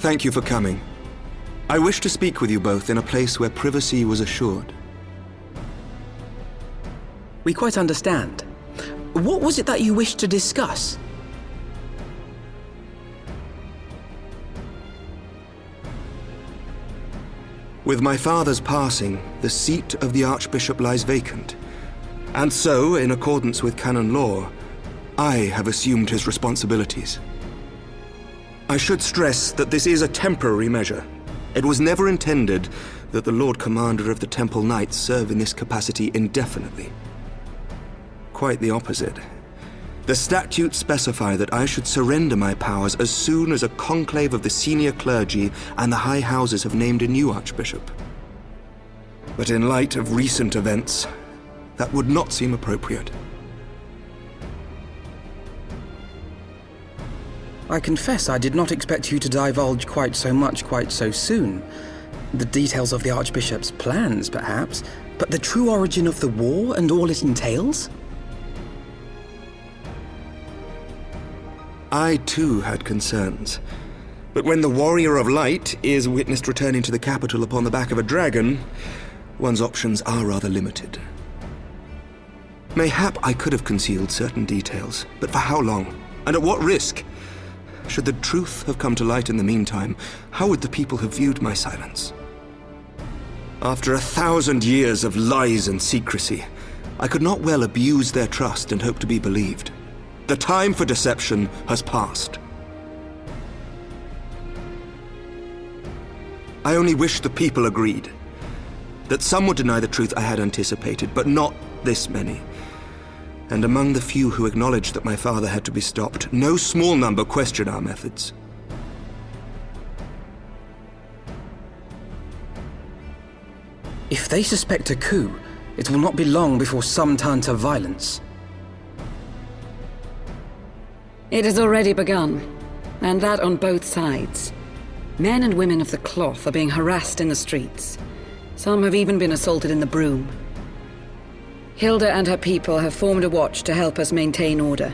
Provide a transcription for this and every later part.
Thank you for coming. I wish to speak with you both in a place where privacy was assured. We quite understand. What was it that you wished to discuss? With my father's passing, the seat of the Archbishop lies vacant. And so, in accordance with canon law, I have assumed his responsibilities. I should stress that this is a temporary measure. It was never intended that the Lord Commander of the Temple Knights serve in this capacity indefinitely. Quite the opposite. The statutes specify that I should surrender my powers as soon as a conclave of the senior clergy and the high houses have named a new archbishop. But in light of recent events, that would not seem appropriate. I confess I did not expect you to divulge quite so much quite so soon. The details of the Archbishop's plans, perhaps, but the true origin of the war and all it entails? I too had concerns. But when the Warrior of Light is witnessed returning to the capital upon the back of a dragon, one's options are rather limited. Mayhap I could have concealed certain details, but for how long? And at what risk? Should the truth have come to light in the meantime, how would the people have viewed my silence? After 1,000 years of lies and secrecy, I could not well abuse their trust and hope to be believed. The time for deception has passed. I only wish the people agreed. That some would deny the truth I had anticipated, but not this many. And among the few who acknowledged that my father had to be stopped, no small number questioned our methods. If they suspect a coup, it will not be long before some turn to violence. It has already begun, and that on both sides. Men and women of the cloth are being harassed in the streets. Some have even been assaulted in the Broom. Hilda and her people have formed a watch to help us maintain order,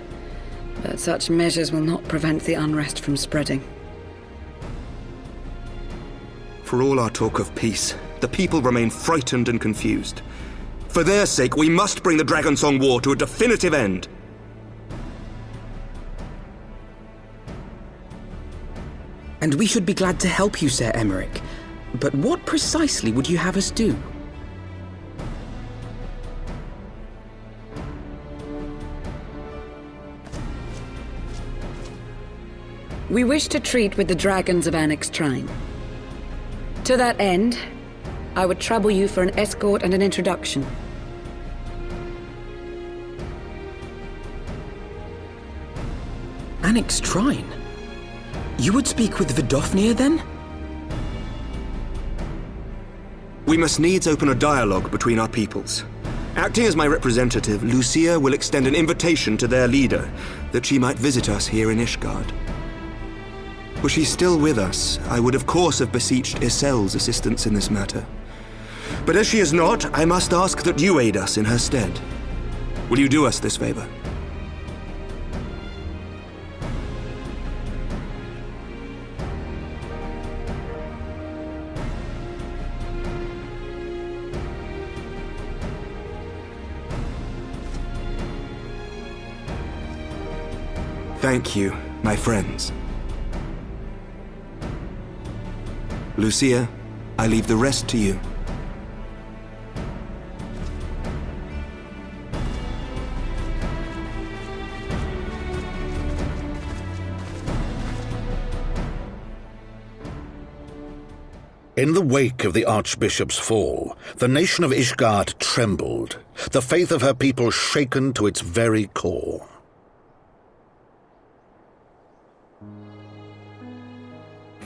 but such measures will not prevent the unrest from spreading. For all our talk of peace, the people remain frightened and confused. For their sake, we must bring the Dragonsong War to a definitive end. And we should be glad to help you, Sir Emmerich. But what precisely would you have us do? We wish to treat with the dragons of Annex Trine. To that end, I would trouble you for an escort and an introduction. Annex Trine? You would speak with Vidofnir, then? We must needs open a dialogue between our peoples. Acting as my representative, Lucia will extend an invitation to their leader, that she might visit us here in Ishgard. Were she still with us, I would of course have beseeched Isel's assistance in this matter. But as she is not, I must ask that you aid us in her stead. Will you do us this favor? Thank you, my friends. Lucia, I leave the rest to you. In the wake of the Archbishop's fall, the nation of Ishgard trembled, the faith of her people shaken to its very core.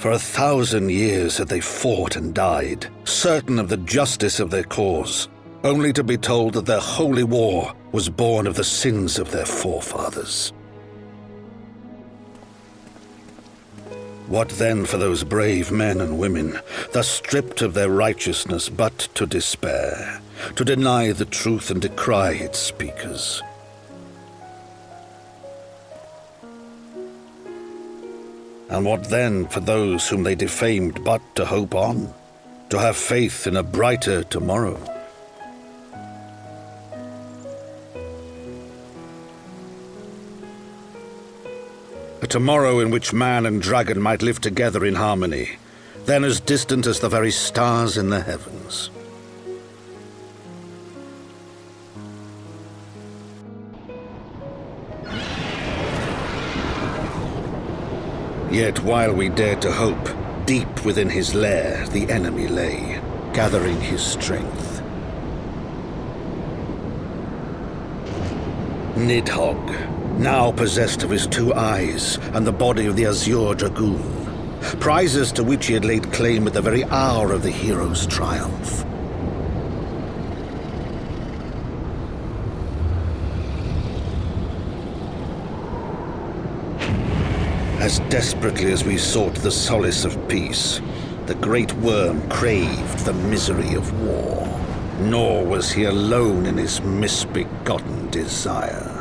For 1,000 years had they fought and died, certain of the justice of their cause, only to be told that their holy war was born of the sins of their forefathers. What then for those brave men and women, thus stripped of their righteousness but to despair, to deny the truth and decry its speakers? And what then for those whom they defamed but to hope on, to have faith in a brighter tomorrow? A tomorrow in which man and dragon might live together in harmony, then as distant as the very stars in the heavens. Yet while we dared to hope, deep within his lair the enemy lay, gathering his strength. Nidhogg, now possessed of his 2 eyes and the body of the Azure Dragoon, prizes to which he had laid claim at the very hour of the hero's triumph. As desperately as we sought the solace of peace, the great worm craved the misery of war. Nor was he alone in his misbegotten desire.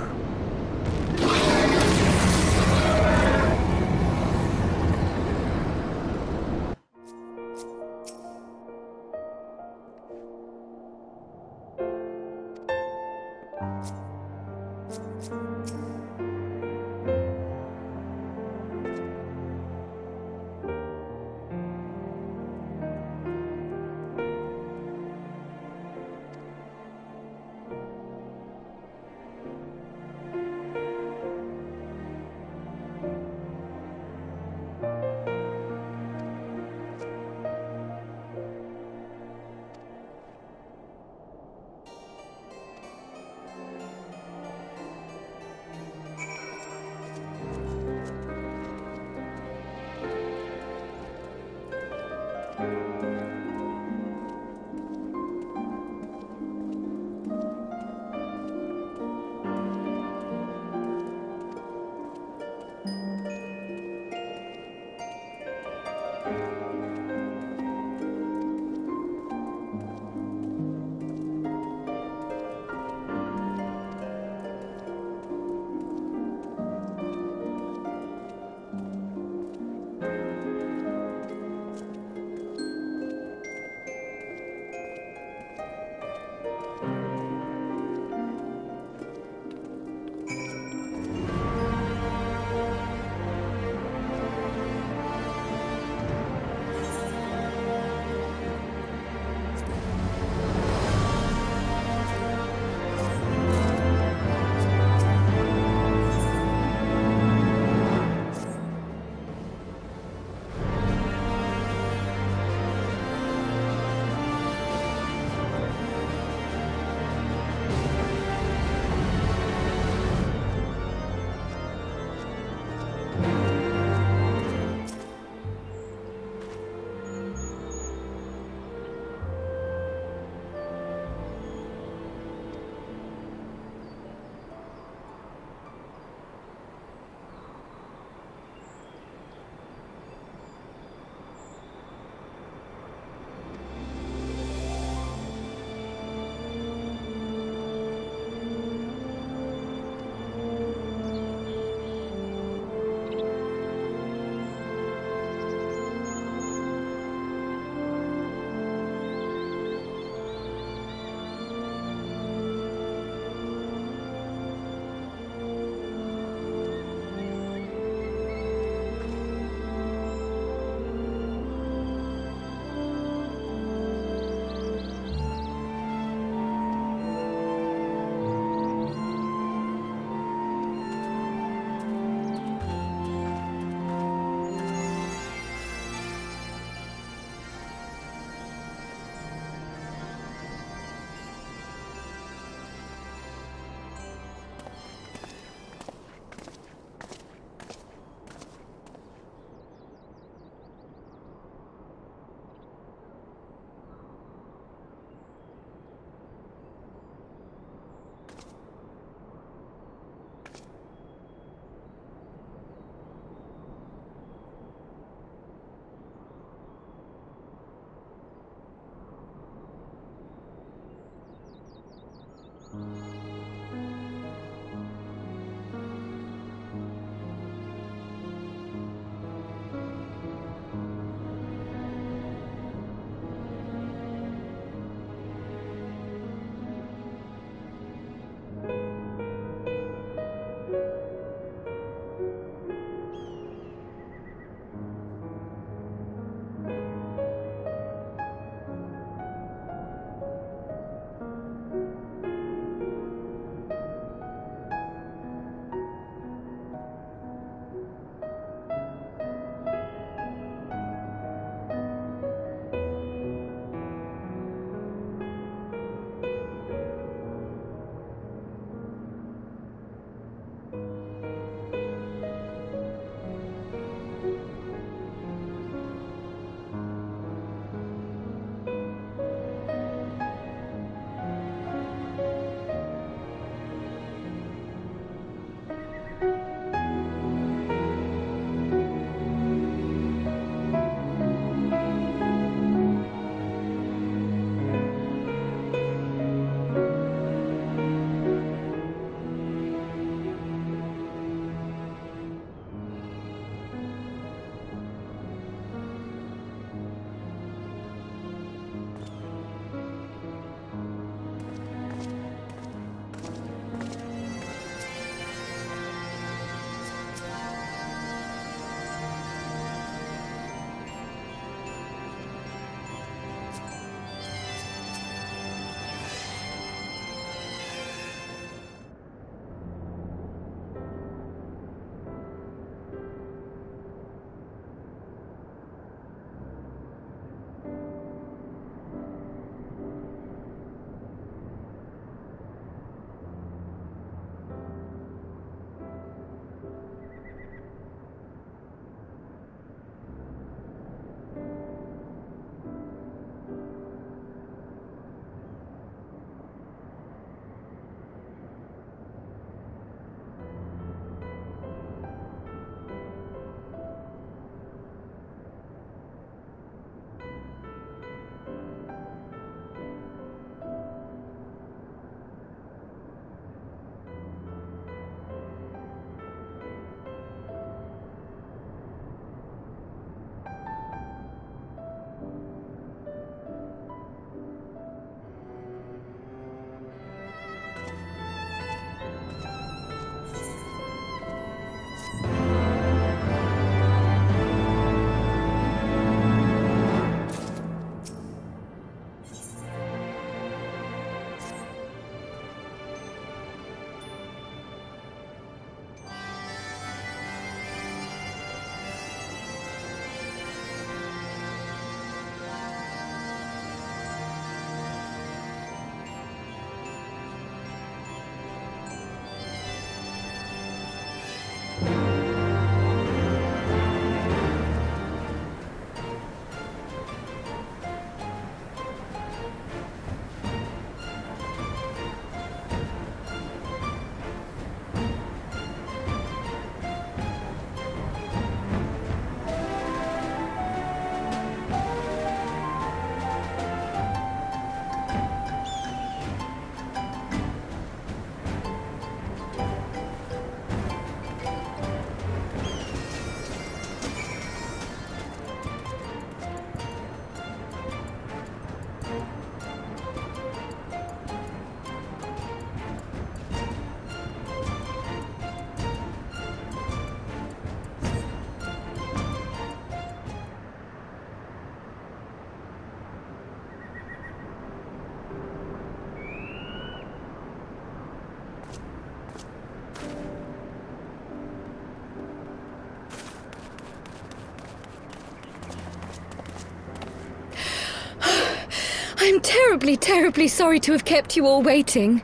I'm terribly, terribly sorry to have kept you all waiting.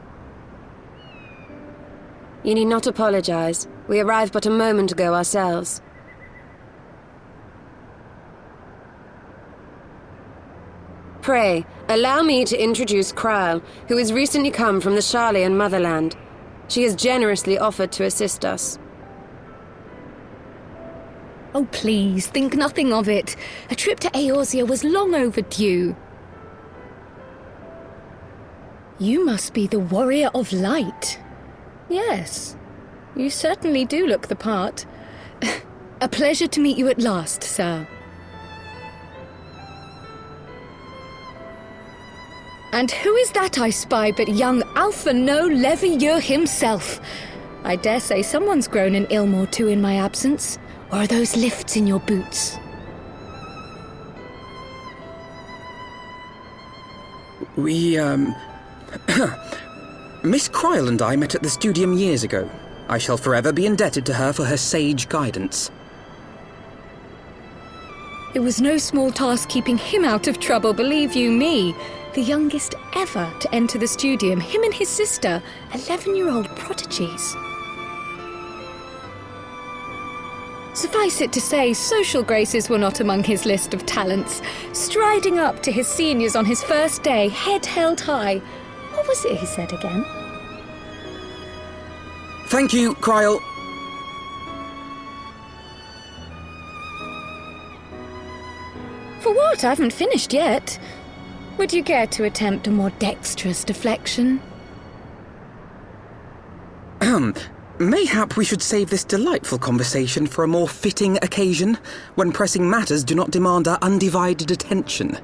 You need not apologize. We arrived but a moment ago ourselves. Pray, allow me to introduce Kryle, who has recently come from the Sharlayan motherland. She has generously offered to assist us. Oh, please, think nothing of it. A trip to Eorzea was long overdue. You must be the Warrior of Light. Yes, you certainly do look the part. A pleasure to meet you at last, sir. And who is that I spy but young AMANO Levieux himself? I dare say someone's grown an ilm or two in my absence. Or are those lifts in your boots? Miss Kryle and I met at the Studium years ago. I shall forever be indebted to her for her sage guidance. It was no small task keeping him out of trouble, believe you me. The youngest ever to enter the Studium, him and his sister, 11-year-old prodigies. Suffice it to say, social graces were not among his list of talents. Striding up to his seniors on his first day, head held high. What was it he said again? Thank you, Kryle. For what? I haven't finished yet. Would you care to attempt a more dexterous deflection? Mayhap we should save this delightful conversation for a more fitting occasion, when pressing matters do not demand our undivided attention.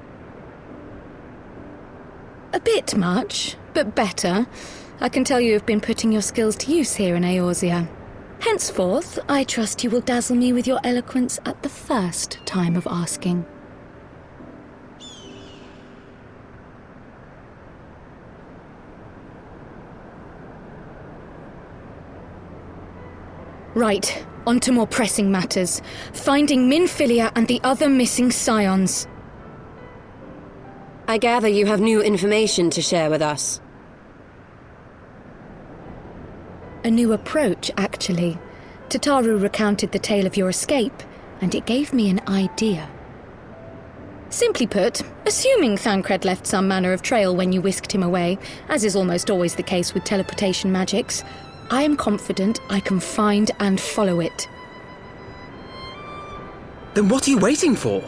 A bit much, but better. I can tell you have been putting your skills to use here in Eorzea. Henceforth, I trust you will dazzle me with your eloquence at the first time of asking. Right, on to more pressing matters. Finding Minfilia and the other missing Scions. I gather you have new information to share with us. A new approach, actually. Tataru recounted the tale of your escape, and it gave me an idea. Simply put, assuming Thancred left some manner of trail when you whisked him away, as is almost always the case with teleportation magics, I am confident I can find and follow it. Then what are you waiting for?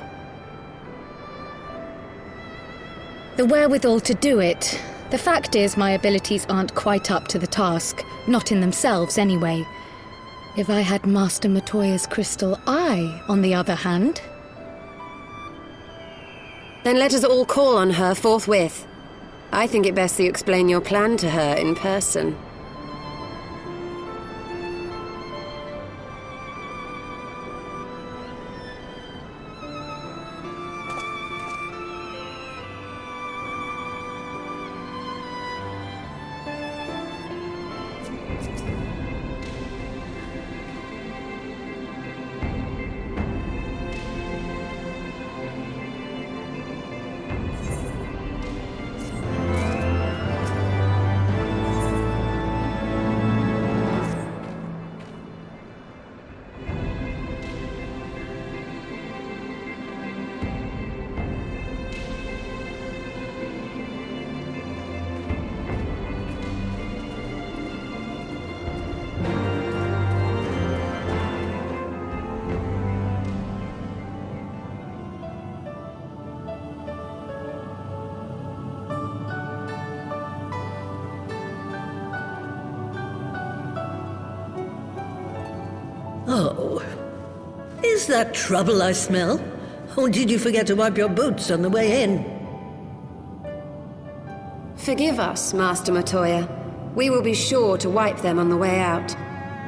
The wherewithal to do it. The fact is, my abilities aren't quite up to the task. Not in themselves, anyway. If I had Master Matoya's crystal eye, on the other hand... Then let us all call on her forthwith. I think it best that you explain your plan to her in person. Oh, is that trouble I smell? Or did you forget to wipe your boots on the way in? Forgive us, Master Matoya. We will be sure to wipe them on the way out.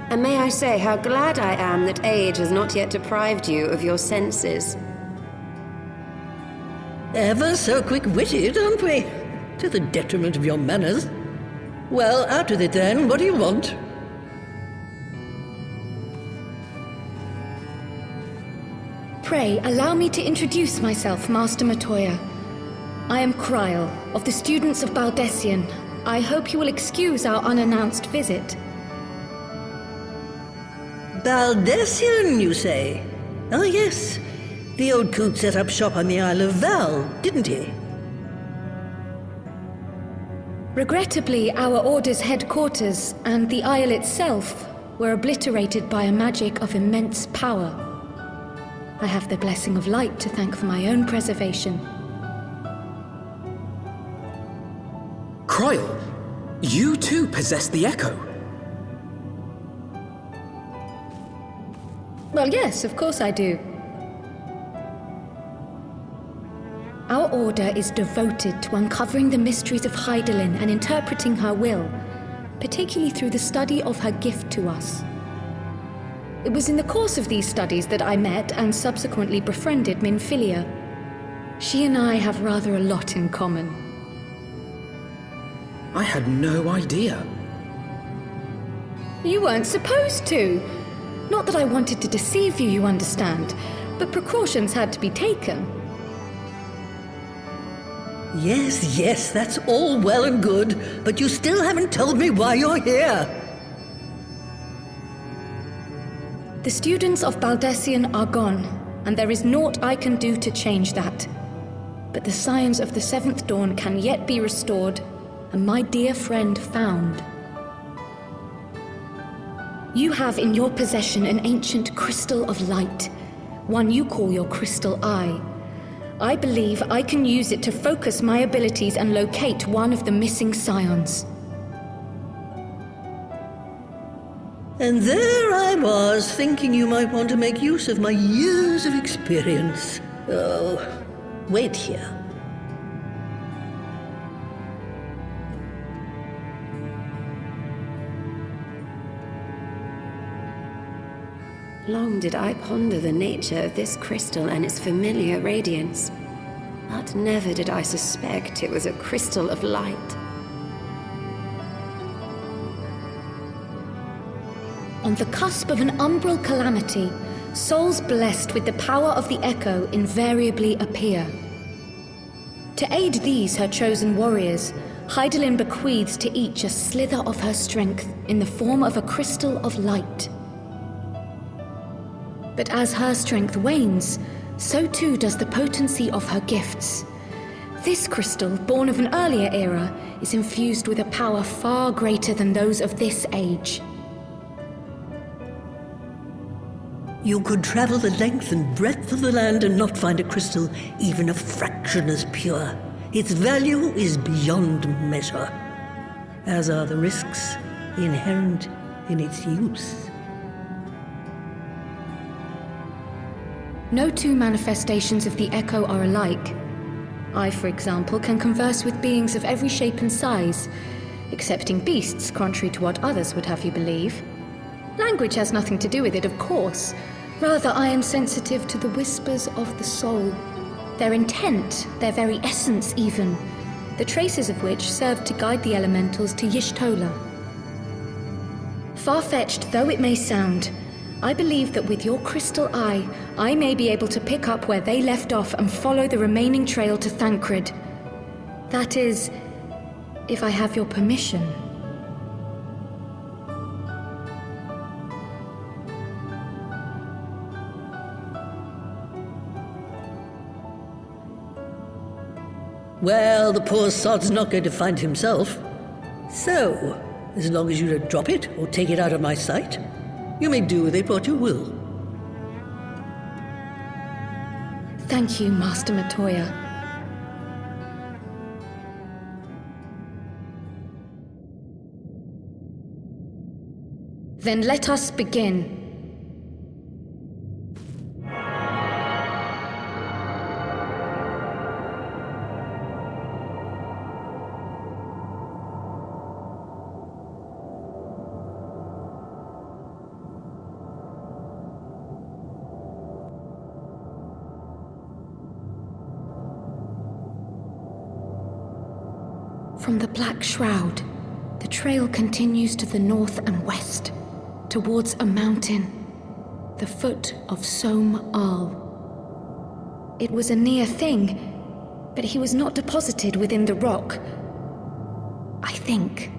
And may I say how glad I am that age has not yet deprived you of your senses. Ever so quick-witted, aren't we? To the detriment of your manners. Well, out with it then. What do you want? Pray, allow me to introduce myself, Master Matoya. I am Kryl, of the students of Baldessian. I hope you will excuse our unannounced visit. Baldessian, you say? Ah, yes. The old coot set up shop on the Isle of Val, didn't he? Regrettably, our Order's headquarters and the Isle itself were obliterated by a magic of immense power. I have the blessing of light to thank for my own preservation. Kryl, you too possess the Echo. Well, yes, of course I do. Our Order is devoted to uncovering the mysteries of Hydaelyn and interpreting her will, particularly through the study of her gift to us. It was in the course of these studies that I met and subsequently befriended Minfilia. She and I have rather a lot in common. I had no idea. You weren't supposed to. Not that I wanted to deceive you, you understand, but precautions had to be taken. Yes, that's all well and good, but you still haven't told me why you're here. The students of Baldessian are gone, and there is naught I can do to change that. But the Scions of the Seventh Dawn can yet be restored, and my dear friend found. You have in your possession an ancient crystal of light, one you call your crystal eye. I believe I can use it to focus my abilities and locate one of the missing Scions. And there I was, thinking you might want to make use of my years of experience. Oh, wait here. Long did I ponder the nature of this crystal and its familiar radiance, but never did I suspect it was a crystal of light. On the cusp of an umbral calamity, souls blessed with the power of the Echo invariably appear. To aid these, her chosen warriors, Hydaelyn bequeaths to each a slither of her strength in the form of a crystal of light. But as her strength wanes, so too does the potency of her gifts. This crystal, born of an earlier era, is infused with a power far greater than those of this age. You could travel the length and breadth of the land and not find a crystal even a fraction as pure. Its value is beyond measure, as are the risks inherent in its use. No two manifestations of the Echo are alike. I, for example, can converse with beings of every shape and size, excepting beasts, contrary to what others would have you believe. Language has nothing to do with it, of course. Rather, I am sensitive to the whispers of the soul. Their intent, their very essence even, the traces of which serve to guide the elementals to Y'shtola. Far-fetched though it may sound, I believe that with your crystal eye, I may be able to pick up where they left off and follow the remaining trail to Thancred. That is, if I have your permission. Well, the poor sod's not going to find himself. So, as long as you don't drop it or take it out of my sight, you may do with it what you will. Thank you, Master Matoya. Then let us begin. From the Black Shroud, the trail continues to the north and west, towards a mountain, the foot of Som Al. It was a near thing, but he was not deposited within the rock. I think.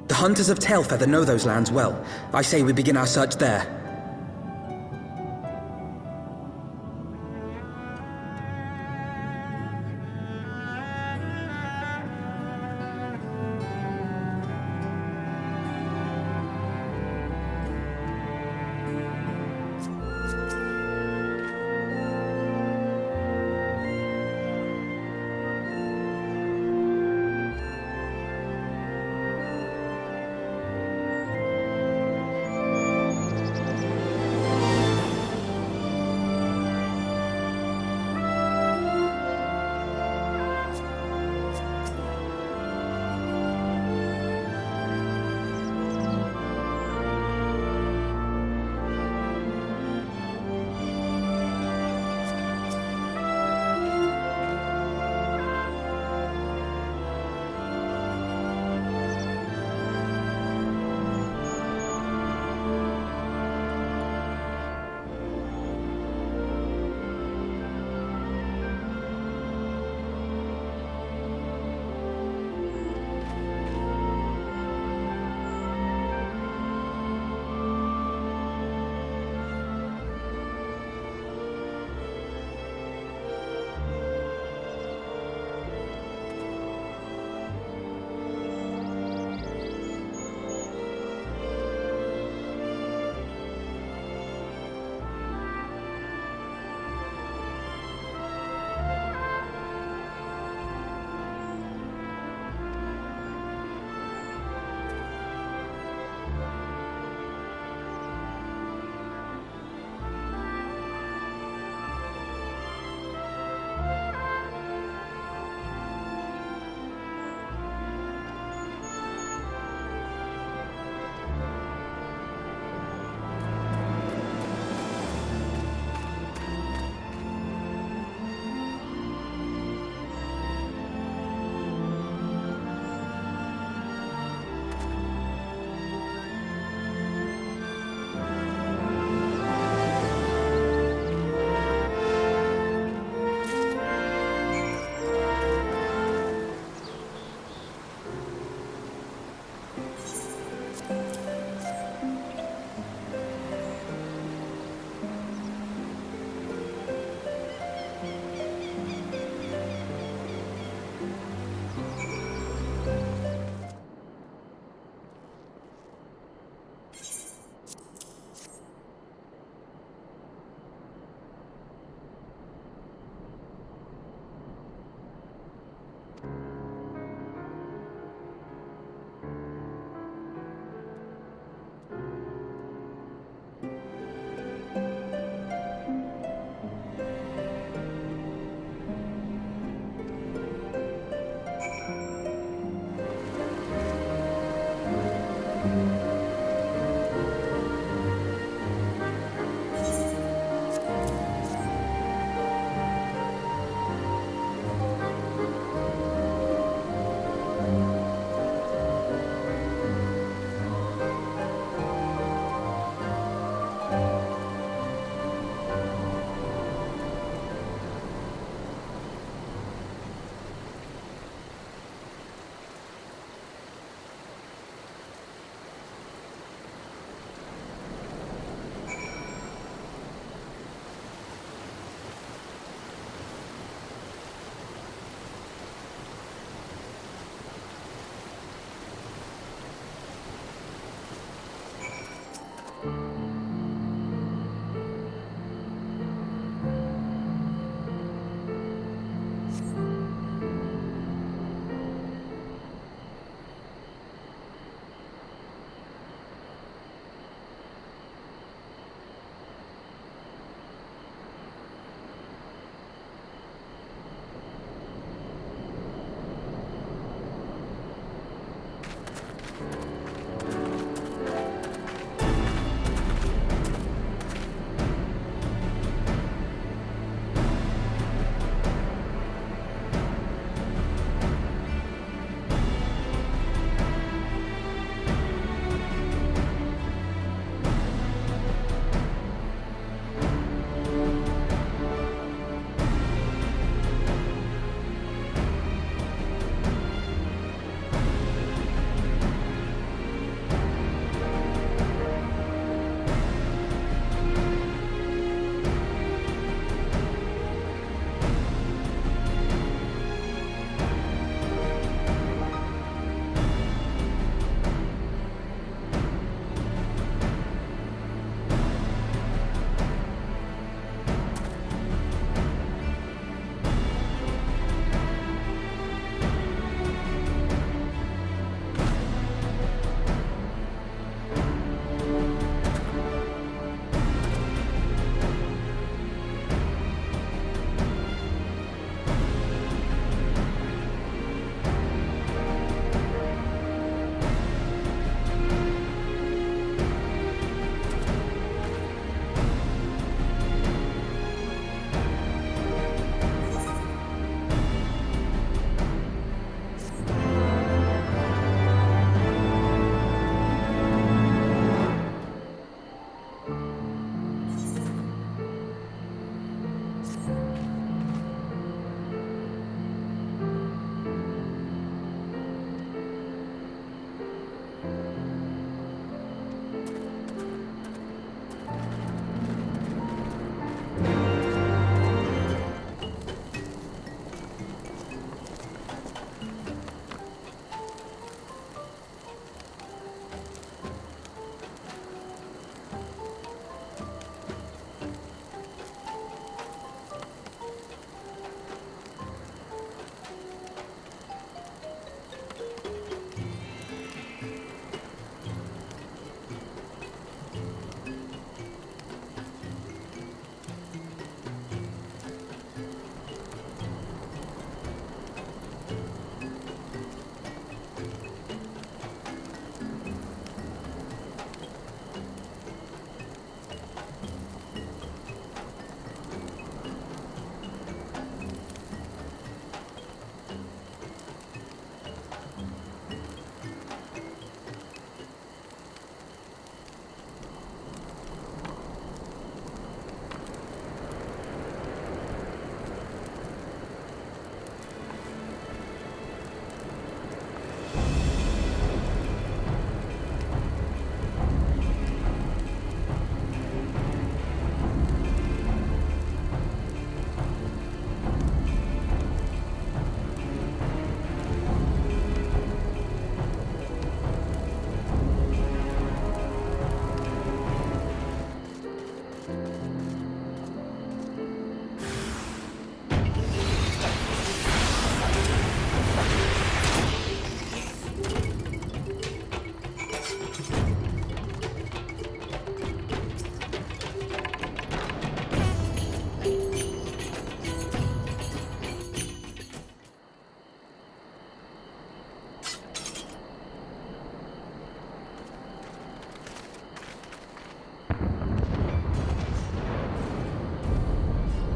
The Hunters of Tailfeather know those lands well. I say we begin our search there.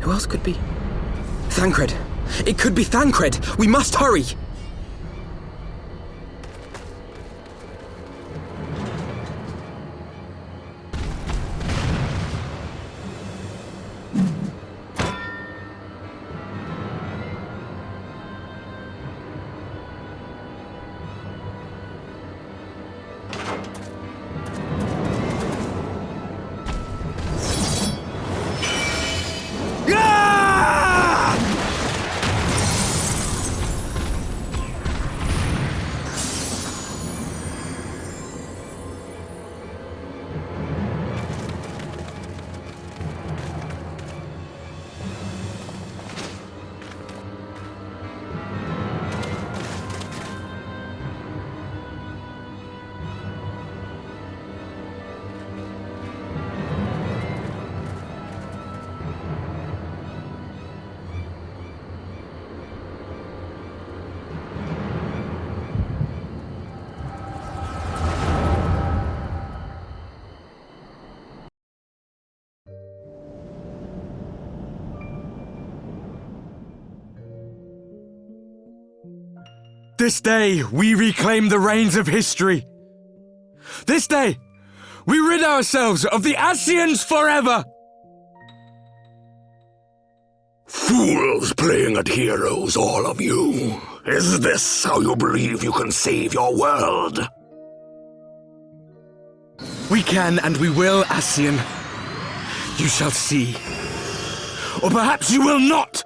Who else could be? Thancred! It could be Thancred! We must hurry! This day, we reclaim the reins of history. This day, we rid ourselves of the Scions forever! Fools playing at heroes, all of you. Is this how you believe you can save your world? We can and we will, Scion. You shall see. Or perhaps you will not!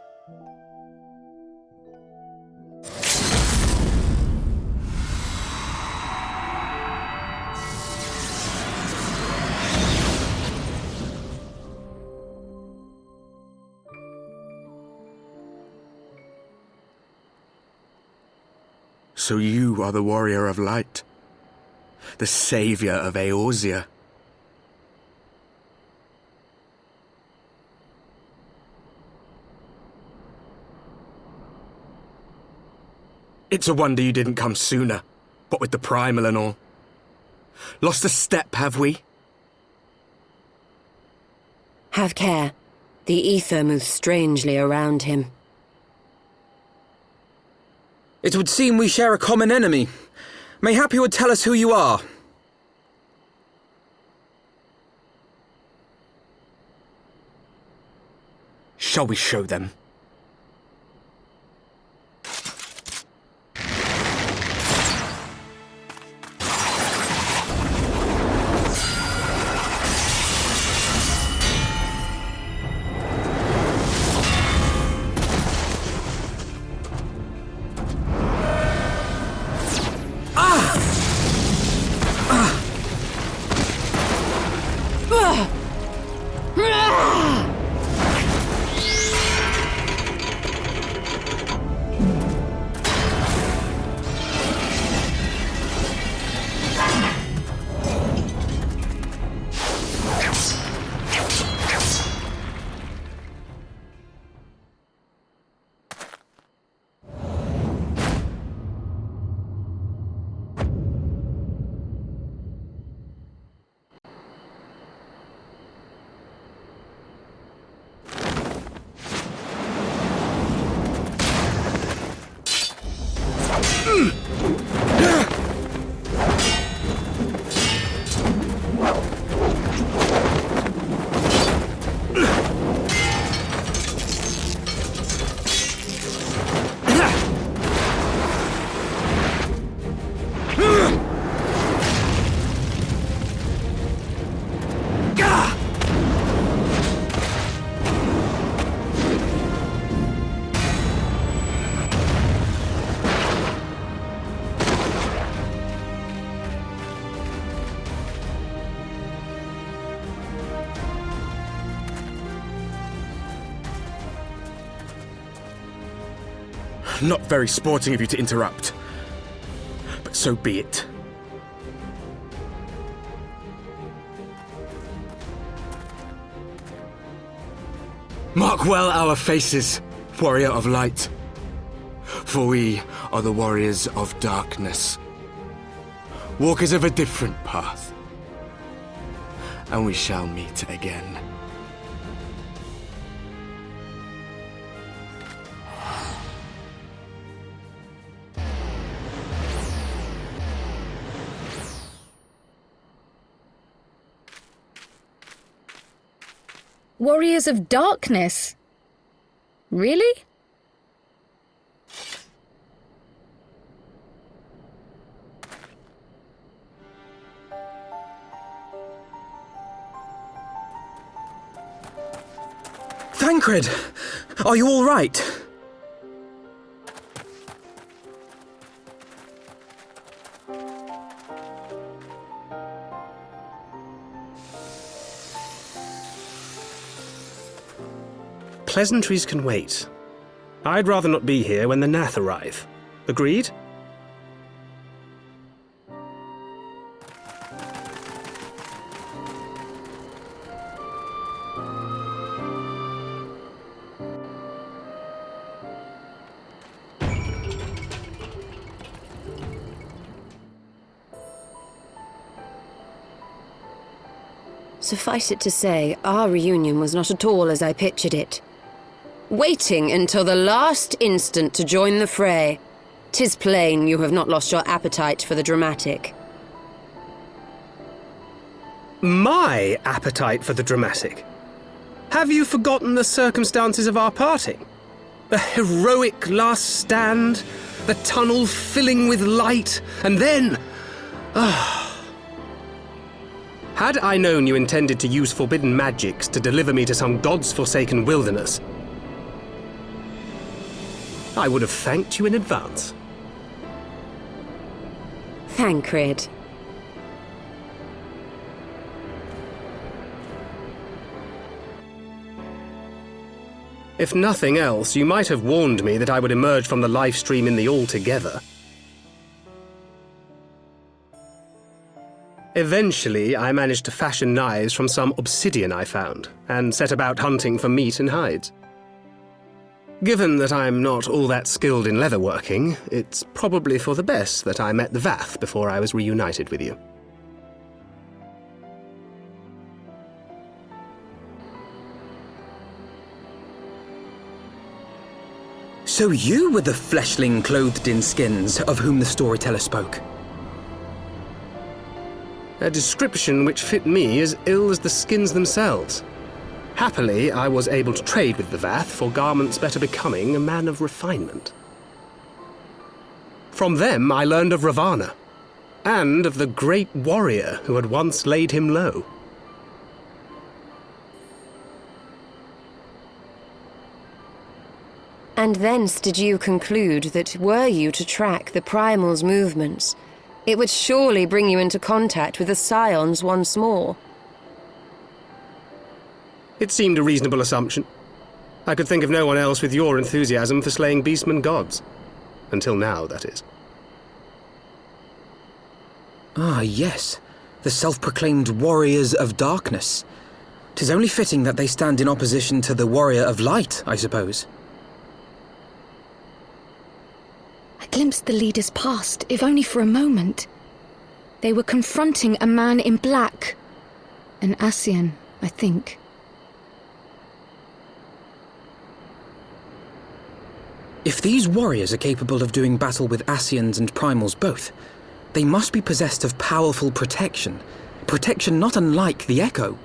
So you are the Warrior of Light, the savior of Eorzea. It's a wonder you didn't come sooner, what with the primal and all. Lost a step, have we? Have care. The ether moves strangely around him. It would seem we share a common enemy. Mayhap you would tell us who you are. Shall we show them? Not very sporting of you to interrupt, but so be it. Mark well our faces, Warrior of Light, for we are the Warriors of Darkness, walkers of a different path, and we shall meet again. Warriors of Darkness? Really? Thancred! Are you all right? Pleasantries can wait. I'd rather not be here when the Nath arrive. Agreed? Suffice it to say, our reunion was not at all as I pictured it. Waiting until the last instant to join the fray. 'Tis plain you have not lost your appetite for the dramatic. My appetite for the dramatic? Have you forgotten the circumstances of our parting? The heroic last stand, the tunnel filling with light, and then... Had I known you intended to use forbidden magics to deliver me to some god's forsaken wilderness, I would have thanked you in advance. Thancred. If nothing else, you might have warned me that I would emerge from the life stream in the altogether. Eventually, I managed to fashion knives from some obsidian I found, and set about hunting for meat and hides. Given that I'm not all that skilled in leatherworking, it's probably for the best that I met the Vath before I was reunited with you. So you were the fleshling clothed in skins of whom the storyteller spoke? A description which fit me as ill as the skins themselves. Happily, I was able to trade with the Vath for garments better becoming a man of refinement. From them I learned of Ravana, and of the great warrior who had once laid him low. And thence did you conclude that were you to track the Primal's movements, it would surely bring you into contact with the Scions once more. It seemed a reasonable assumption. I could think of no one else with your enthusiasm for slaying beastmen gods. Until now, that is. Ah, yes. The self-proclaimed Warriors of Darkness. 'Tis only fitting that they stand in opposition to the Warrior of Light, I suppose. I glimpsed the leaders past, if only for a moment. They were confronting a man in black. An Ascian, I think. If these warriors are capable of doing battle with Ascians and Primals both, they must be possessed of powerful protection. Protection not unlike the Echo.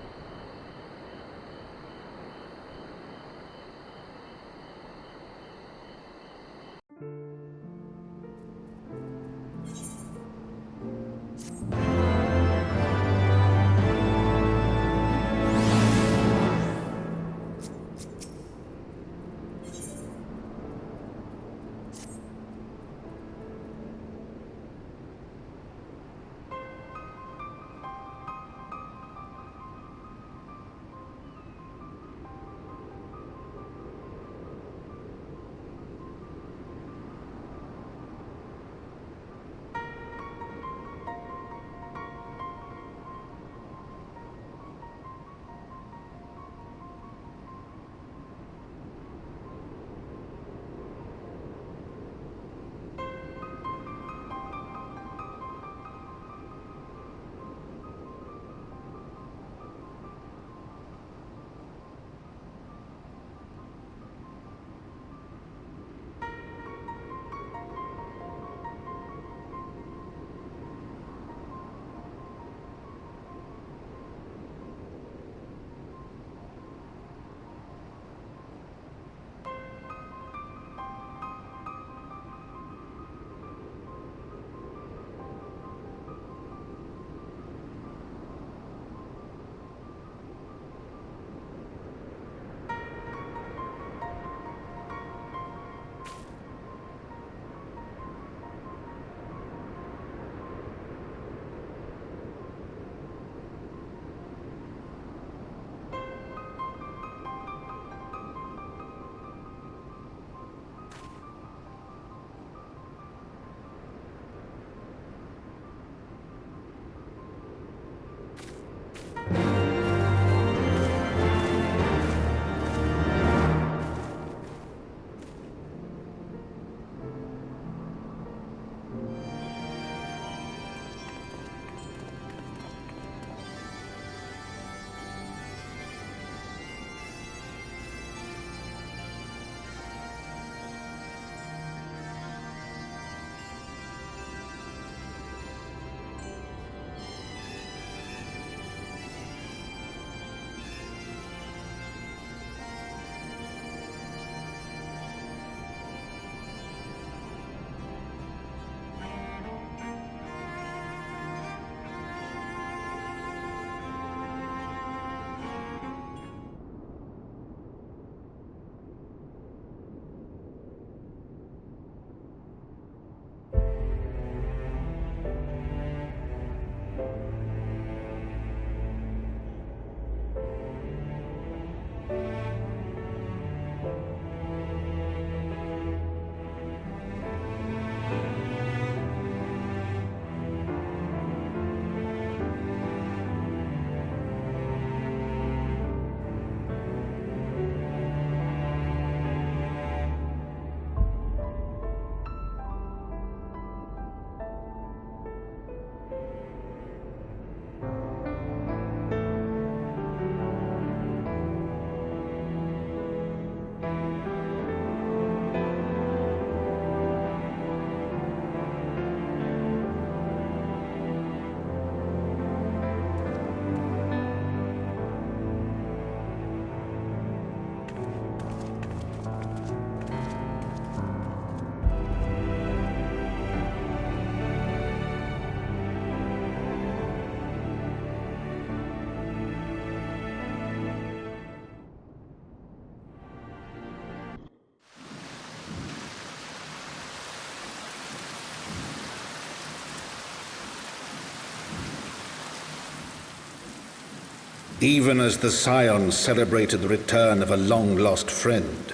Even as the Scions celebrated the return of a long-lost friend,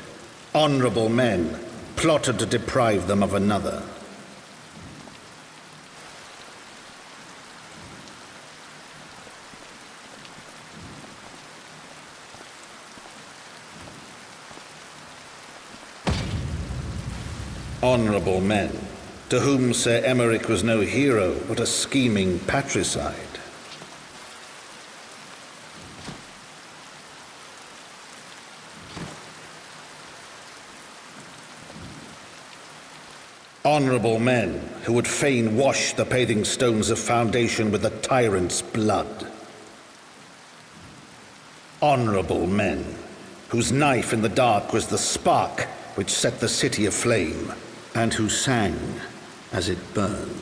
honorable men plotted to deprive them of another. Honorable men, to whom Sir Emmerich was no hero, but a scheming patricide. Honorable men who would fain wash the paving stones of foundation with the tyrant's blood. Honorable men whose knife in the dark was the spark which set the city aflame, and who sang as it burned.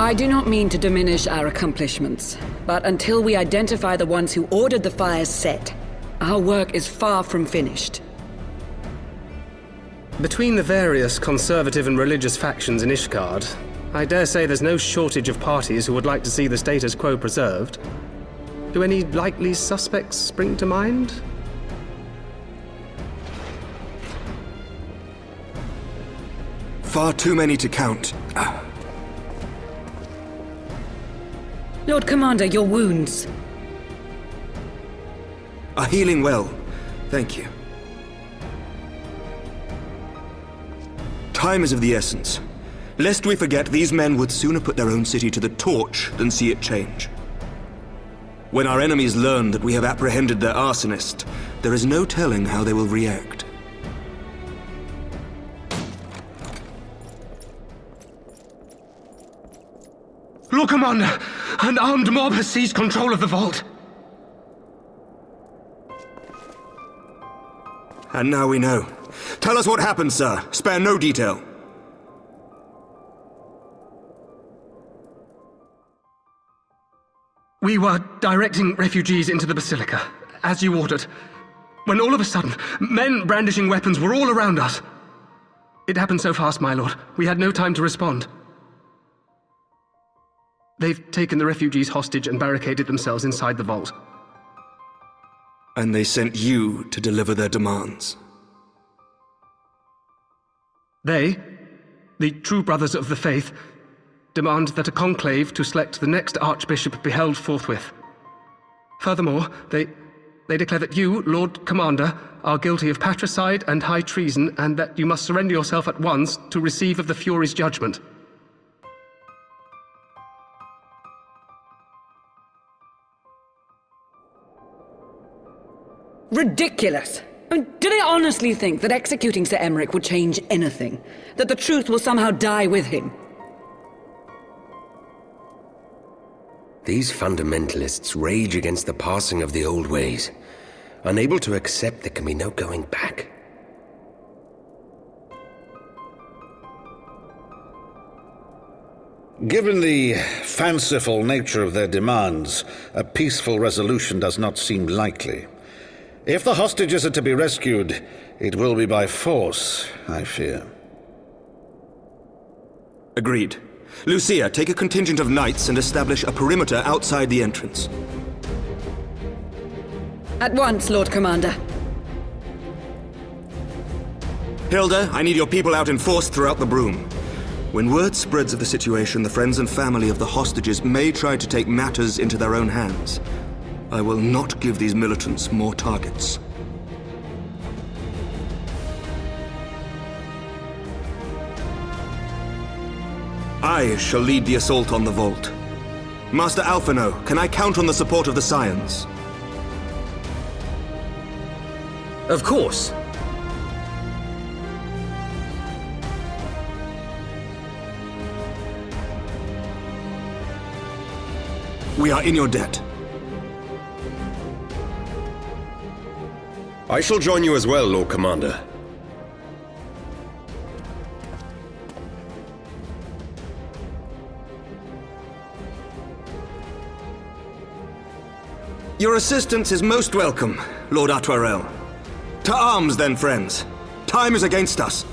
I do not mean to diminish our accomplishments, but until we identify the ones who ordered the fires set, our work is far from finished. Between the various conservative and religious factions in Ishgard, I dare say there's no shortage of parties who would like to see the status quo preserved. Do any likely suspects spring to mind? Far too many to count. Lord Commander, your wounds. Are healing well. Thank you. Time is of the essence. Lest we forget, these men would sooner put their own city to the torch than see it change. When our enemies learn that we have apprehended their arsonist, there is no telling how they will react. Lord Commander, an armed mob has seized control of the vault. And now we know. Tell us what happened, sir. Spare no detail. We were directing refugees into the Basilica, as you ordered, when all of a sudden, men brandishing weapons were all around us. It happened so fast, my lord. We had no time to respond. They've taken the refugees hostage and barricaded themselves inside the vault. And they sent you to deliver their demands. They, the true brothers of the faith, demand that a conclave to select the next archbishop be held forthwith. Furthermore, they declare that you, Lord Commander, are guilty of patricide and high treason, and that you must surrender yourself at once to receive of the Fury's judgment. Ridiculous! I mean, do they honestly think that executing Sir Emmerich would change anything? That the truth will somehow die with him? These fundamentalists rage against the passing of the old ways, unable to accept there can be no going back. Given the fanciful nature of their demands, a peaceful resolution does not seem likely. If the hostages are to be rescued, it will be by force, I fear. Agreed. Lucia, take a contingent of knights and establish a perimeter outside the entrance. At once, Lord Commander. Hilda, I need your people out in force throughout the Broom. When word spreads of the situation, the friends and family of the hostages may try to take matters into their own hands. I will not give these militants more targets. I shall lead the assault on the vault. Master Alphino, can I count on the support of the Scions? Of course. We are in your debt. I shall join you as well, Lord Commander. Your assistance is most welcome, Lord Atwarel. To arms, then, friends. Time is against us.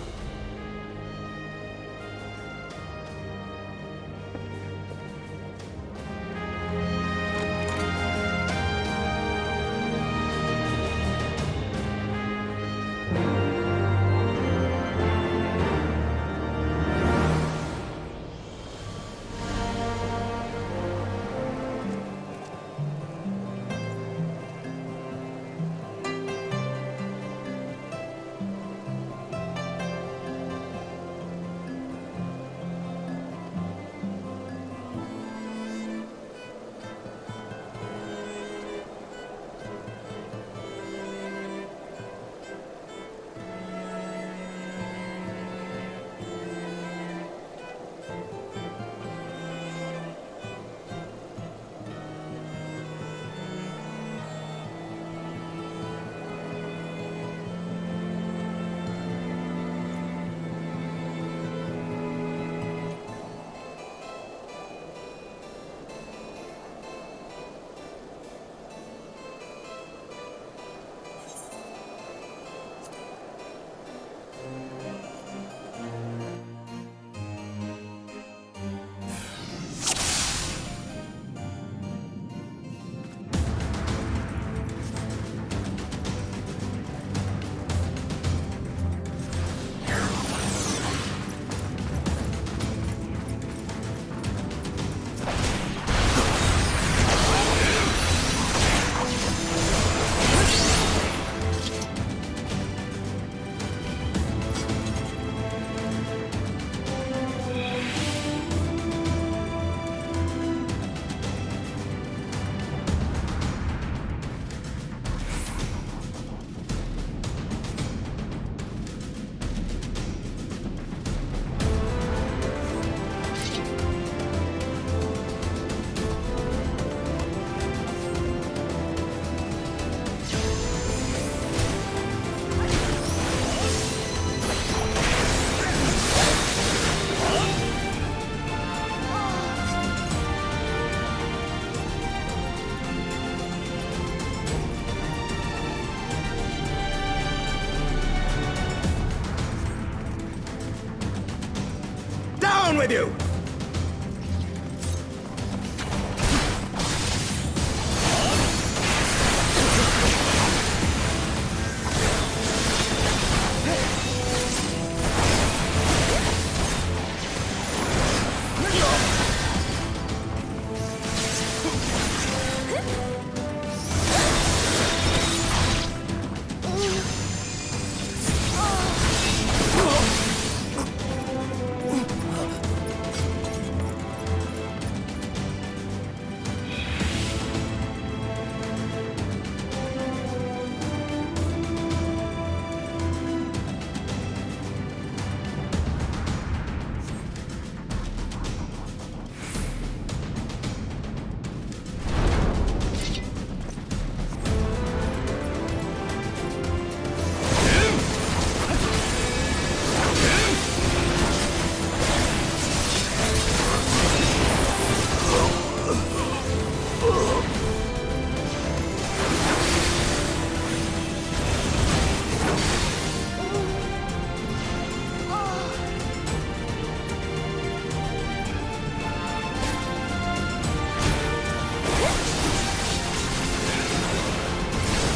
with you!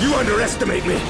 You underestimate me!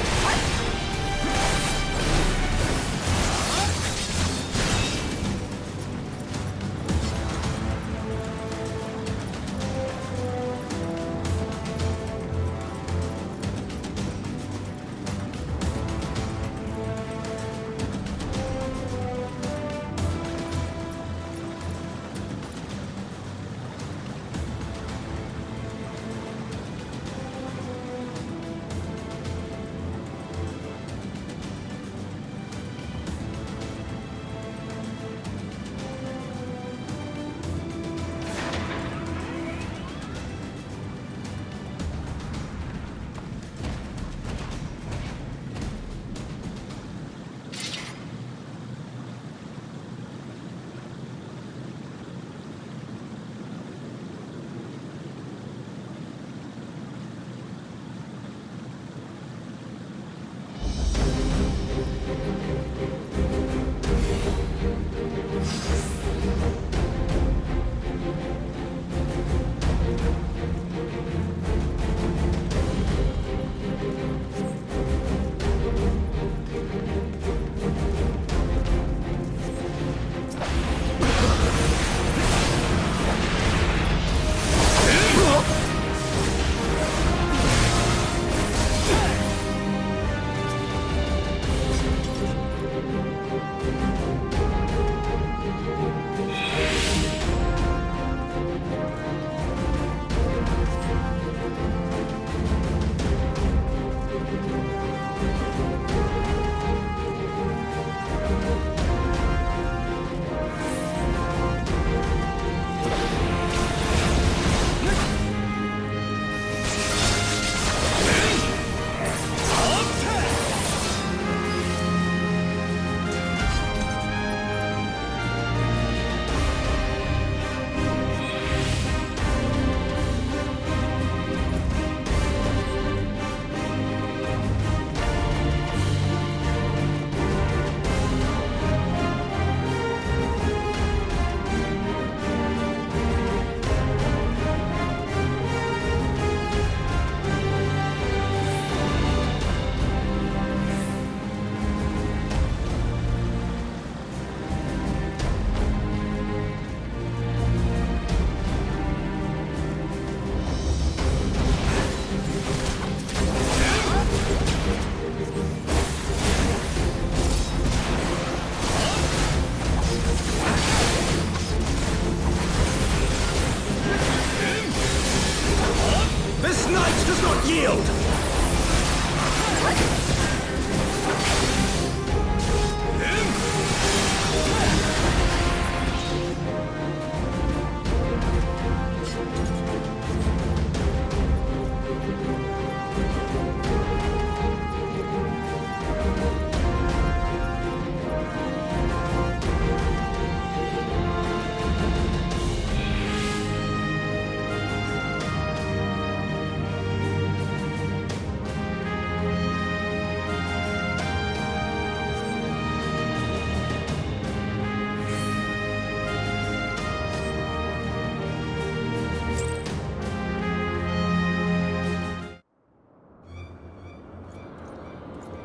Yield!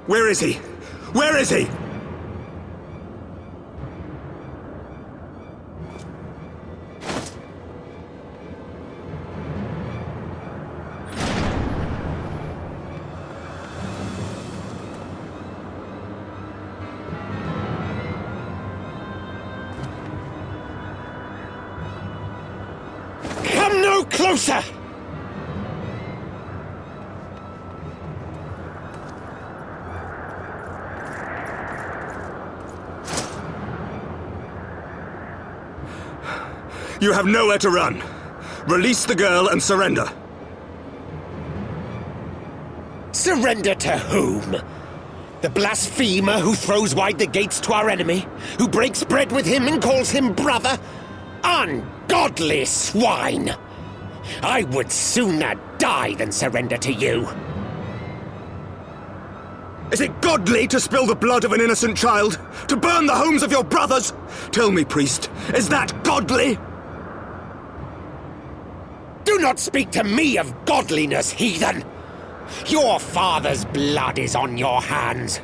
Where is he? Where is he? Come no closer! You have nowhere to run. Release the girl and surrender. Surrender to whom? The blasphemer who throws wide the gates to our enemy? Who breaks bread with him and calls him brother? Ungodly swine! I would sooner die than surrender to you. Is it godly to spill the blood of an innocent child? To burn the homes of your brothers? Tell me, priest, is that godly? Do not speak to me of godliness, heathen! Your father's blood is on your hands,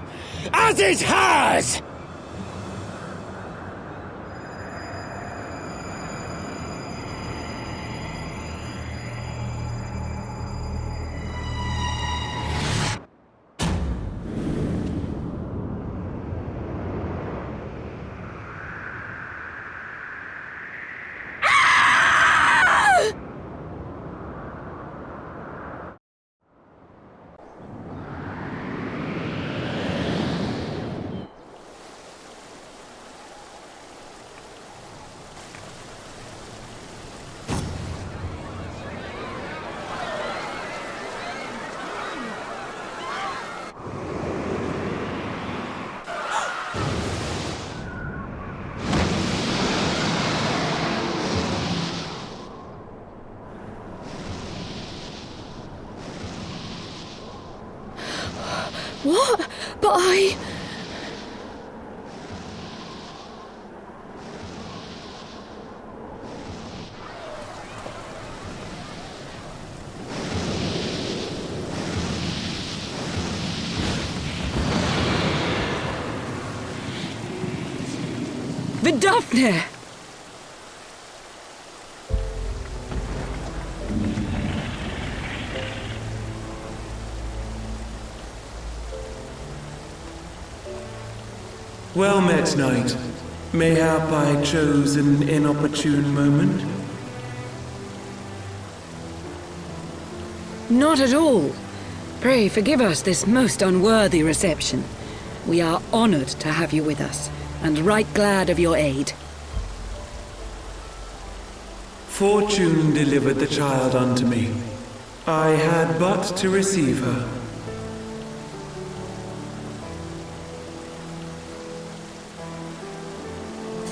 as is hers! What? But I... Vidofne! Well met, knight. Mayhap I chose an inopportune moment? Not at all. Pray forgive us this most unworthy reception. We are honored to have you with us, and right glad of your aid. Fortune delivered the child unto me. I had but to receive her.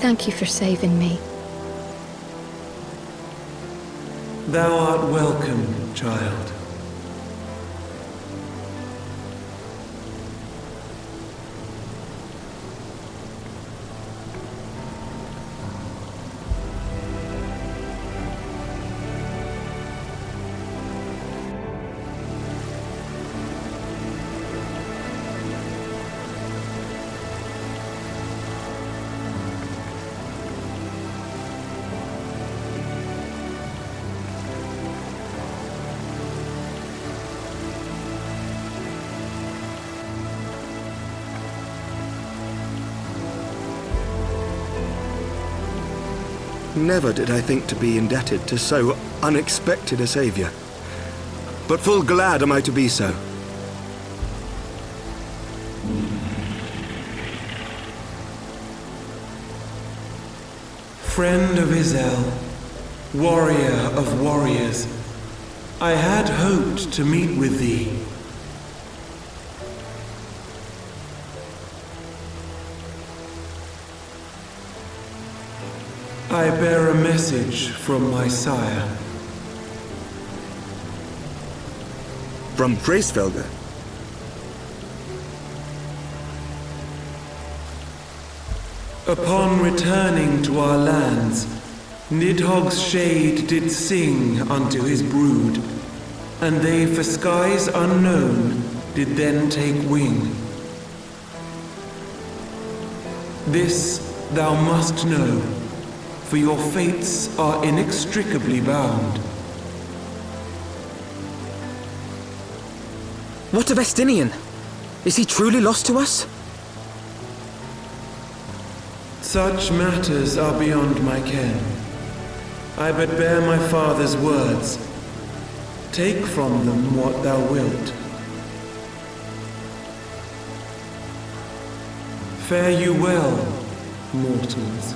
Thank you for saving me. Thou art welcome, child. Never did I think to be indebted to so unexpected a savior. But full glad am I to be so. Friend of Izel, warrior of warriors, I had hoped to meet with thee. I bear a message from my sire. From Freysfelder? Upon returning to our lands, Nidhogg's shade did sing unto his brood, and they for skies unknown did then take wing. This thou must know, for your fates are inextricably bound. What of Estinian? Is he truly lost to us? Such matters are beyond my ken. I but bear my father's words. Take from them what thou wilt. Fare you well, mortals.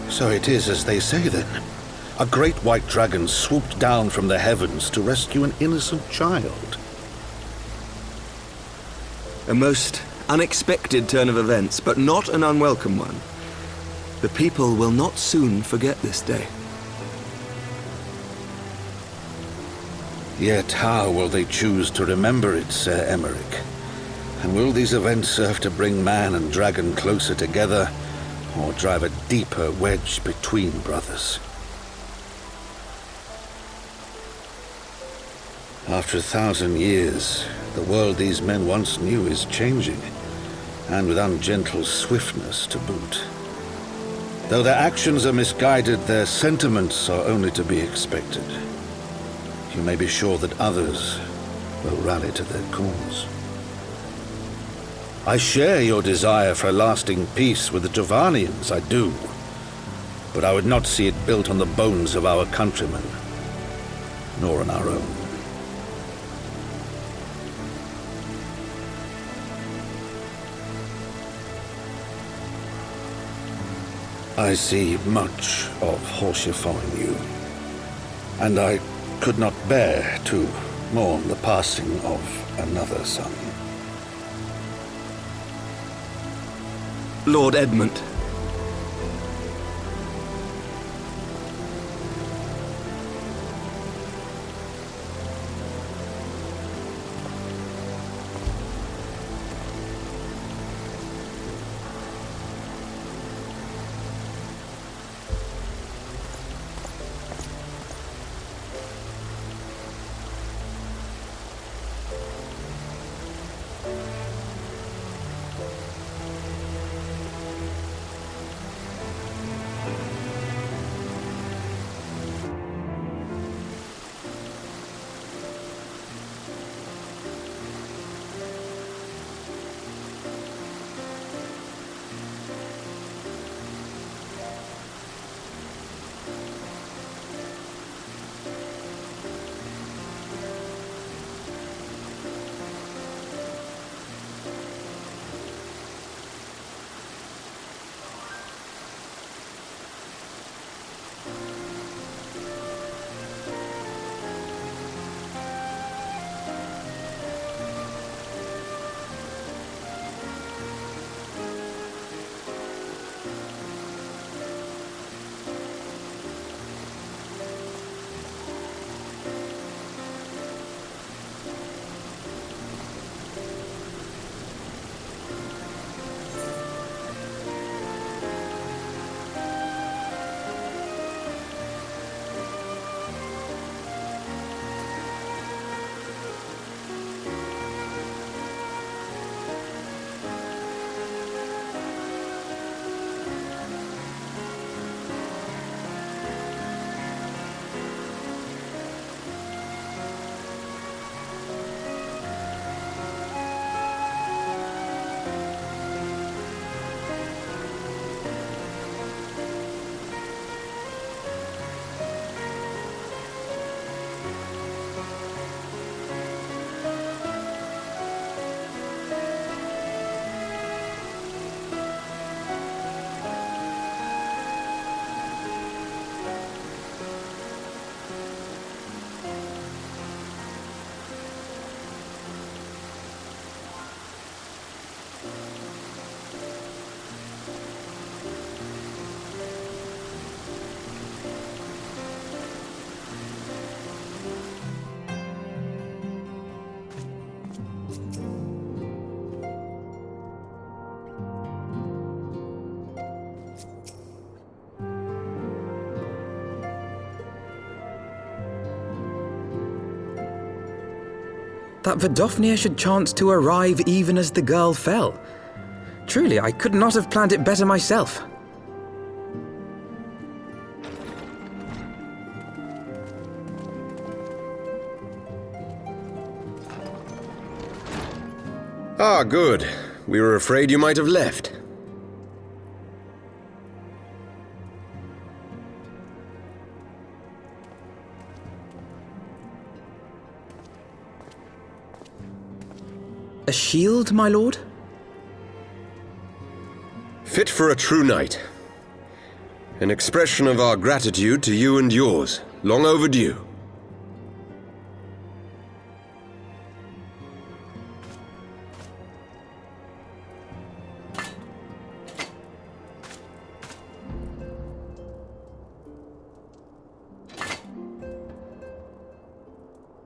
So it is as they say, then. A great white dragon swooped down from the heavens to rescue an innocent child. A most unexpected turn of events, but not an unwelcome one. The people will not soon forget this day. Yet how will they choose to remember it, Sir Emmerich? And will these events serve to bring man and dragon closer together, or drive a deeper wedge between brothers? After 1,000 years, the world these men once knew is changing, and with ungentle swiftness to boot. Though their actions are misguided, their sentiments are only to be expected. You may be sure that others will rally to their cause. I share your desire for lasting peace with the Tavanians, I do. But I would not see it built on the bones of our countrymen, nor on our own. I see much of Horsefall in you, and I could not bear to mourn the passing of another son. Lord Edmund. that Vidofnir should chance to arrive even as the girl fell. Truly, I could not have planned it better myself. Ah, good. We were afraid you might have left. A shield, my lord? Fit for a true knight. An expression of our gratitude to you and yours, long overdue.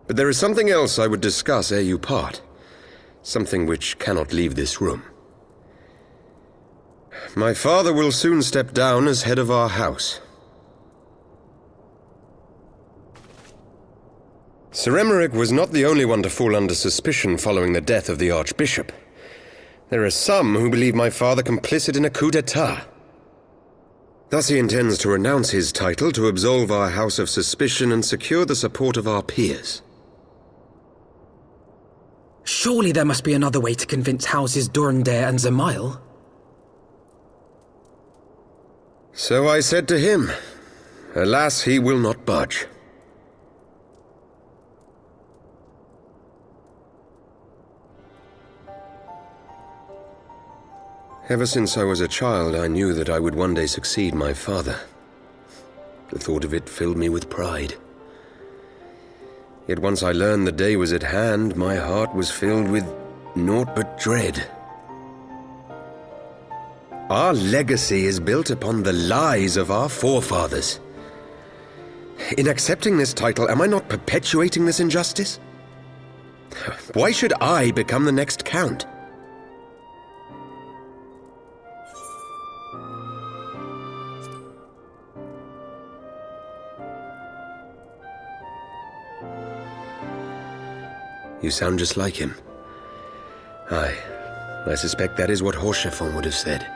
But there is something else I would discuss ere you part. Something which cannot leave this room. My father will soon step down as head of our house. Sir Emmerich was not the only one to fall under suspicion following the death of the Archbishop. There are some who believe my father complicit in a coup d'etat. Thus he intends to renounce his title to absolve our house of suspicion and secure the support of our peers. Surely there must be another way to convince Houses Durandare and Zemail. So I said to him. Alas, he will not budge. Ever since I was a child, I knew that I would one day succeed my father. The thought of it filled me with pride. Yet once I learned the day was at hand, my heart was filled with naught but dread. Our legacy is built upon the lies of our forefathers. In accepting this title, am I not perpetuating this injustice? Why should I become the next count? You sound just like him. Aye, I suspect that is what Hoshifon would have said.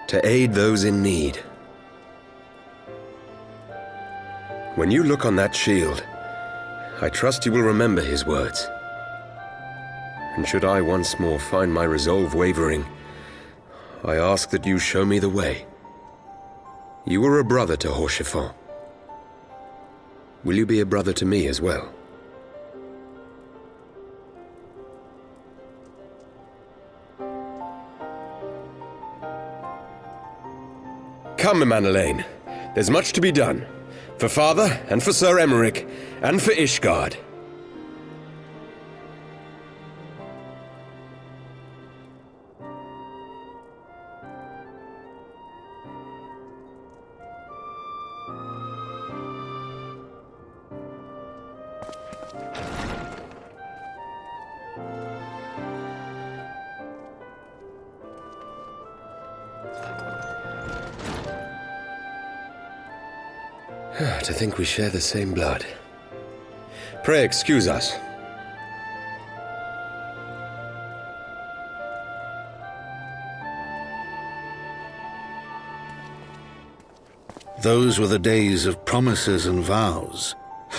To aid those in need. When you look on that shield, I trust you will remember his words. And should I once more find my resolve wavering, I ask that you show me the way. You were a brother to Hoshifon. Will you be a brother to me as well? Come, Amanalaine. There's much to be done. For Father, and for Sir Emmerich, and for Ishgard. To think we share the same blood. Pray excuse us. Those were the days of promises and vows,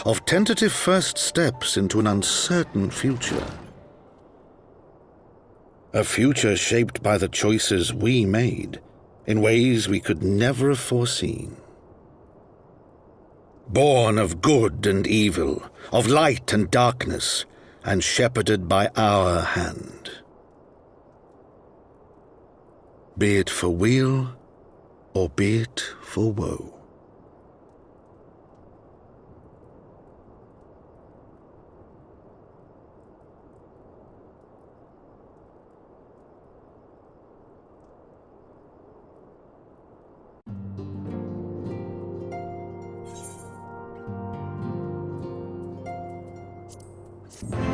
of tentative first steps into an uncertain future. A future shaped by the choices we made, in ways we could never have foreseen. Born of good and evil, of light and darkness, and shepherded by our hand. Be it for weal, or be it for woe. you